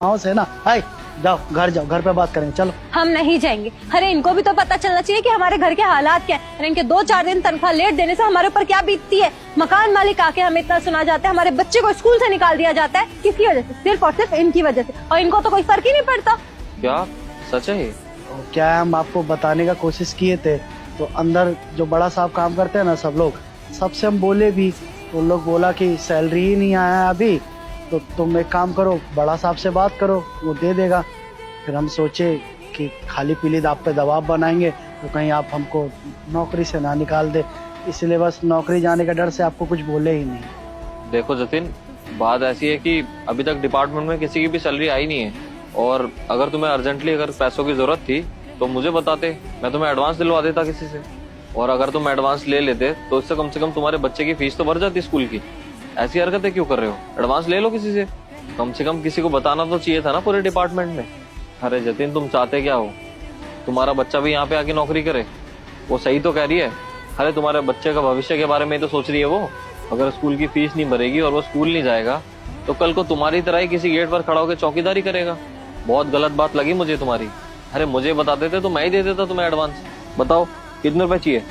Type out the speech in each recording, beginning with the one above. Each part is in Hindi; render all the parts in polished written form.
हाउस है ना। हाय जाओ घर पे बात करेंगे, चलो। हम नहीं जाएंगे। अरे इनको भी तो पता चलना चाहिए कि हमारे घर के हालात क्या है। अरे इनके 2-4 दिन तनख्वाह लेट देने से हमारे ऊपर क्या बीतती है। मकान मालिक आके हमें इतना सुना जाता है, हमारे बच्चे को स्कूल से निकाल दिया जाता है। किसकी वजह से? सिर्फ और सिर्फ इनकी वजह से। और इनको तो कोई फर्क ही नहीं पड़ता। क्या सच है ये? क्या है, हम आपको बताने का कोशिश किए थे, तो अंदर जो बड़ा साहब काम करते हैं ना, सब लोग, सबसे हम बोले भी, तो लोग बोला कि सैलरी ही नहीं आया अभी, तो तुम एक काम करो, बड़ा साहब से बात करो, वो दे देगा। फिर हम सोचे कि खाली पीली आप पे दबाव बनाएंगे तो कहीं आप हमको नौकरी से ना निकाल दे, इसलिए बस नौकरी जाने का डर से आपको कुछ बोले ही नहीं। देखो जतिन, बात ऐसी है कि अभी तक डिपार्टमेंट में किसी की भी सैलरी आई नहीं है, और अगर तुम्हें अर्जेंटली अगर पैसों की जरूरत थी तो मुझे बताते, मैं तुम्हें एडवांस दिलवा देता किसी से। और अगर तुम एडवांस ले लेते तो इससे कम से कम तुम्हारे बच्चे की फीस तो भर जाती स्कूल की। ऐसी हरकतें क्यों कर रहे हो? एडवांस ले लो किसी से, कम किसी को बताना तो चाहिए था ना पूरे डिपार्टमेंट में। अरे जतिन, तुम चाहते क्या हो? तुम्हारा बच्चा भी यहाँ पे आके नौकरी करे, वो सही तो कह रही है। अरे तुम्हारे बच्चे का भविष्य के बारे में तो सोच रही है वो। अगर स्कूल की फीस नहीं भरेगी और वो स्कूल नहीं जाएगा तो कल को तुम्हारी तरह ही किसी गेट पर खड़ा होकर चौकीदारी करेगा। बहुत गलत बात लगी मुझे तुम्हारी। अरे मुझे बता देते तो मैं ही दे देता तुम्हें एडवांस। बताओ कितने रुपए चाहिए?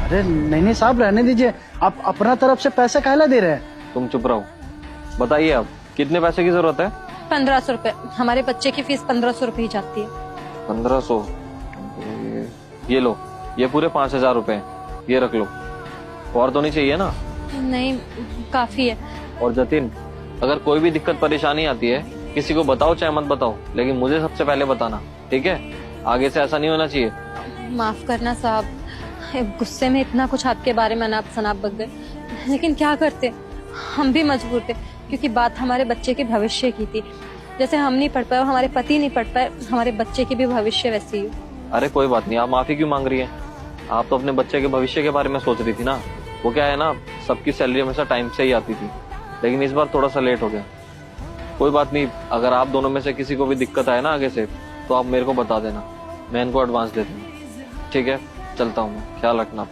अरे नहीं साहब, रहने दीजिए, आप अपना तरफ से पैसे काहे ला दे रहे हैं? तुम चुप रहो। बताइए अब कितने पैसे की जरूरत है? 1500 रुपए। हमारे बच्चे की फीस 1500 रुपए ही जाती है। 1500? ये लो, ये पूरे 5000 रुपए, ये रख लो। और तो नहीं चाहिए ना? नहीं, काफी है। और जतिन, अगर कोई भी दिक्कत परेशानी आती है किसी को बताओ चाहे मत बताओ, लेकिन मुझे सबसे पहले बताना, ठीक है? आगे से ऐसा नहीं होना चाहिए। माफ करना साहब, गुस्से में इतना कुछ आपके बारे में अनाप शनाप बक गए, लेकिन क्या करते, हम भी मजबूर थे, क्योंकि बात हमारे बच्चे के भविष्य की थी। जैसे हम नहीं पढ़ पाए, हमारे पति नहीं पढ़ पाए, हमारे बच्चे की भी भविष्य वैसी ही। अरे कोई बात नहीं, आप माफी क्यों मांग रही हैं? आप तो अपने बच्चे के भविष्य के बारे में सोच रही थी ना। वो क्या है ना, सबकी सैलरी हमेशा टाइम से ही आती थी, लेकिन इस बार थोड़ा सा लेट हो गया। कोई बात नहीं, अगर आप दोनों में से किसी को भी दिक्कत आए ना आगे से, तो आप मेरे को बता देना, मैं इनको एडवांस दे दूंगा। ठीक है, चलता हूँ मैं, ख्याल रखना।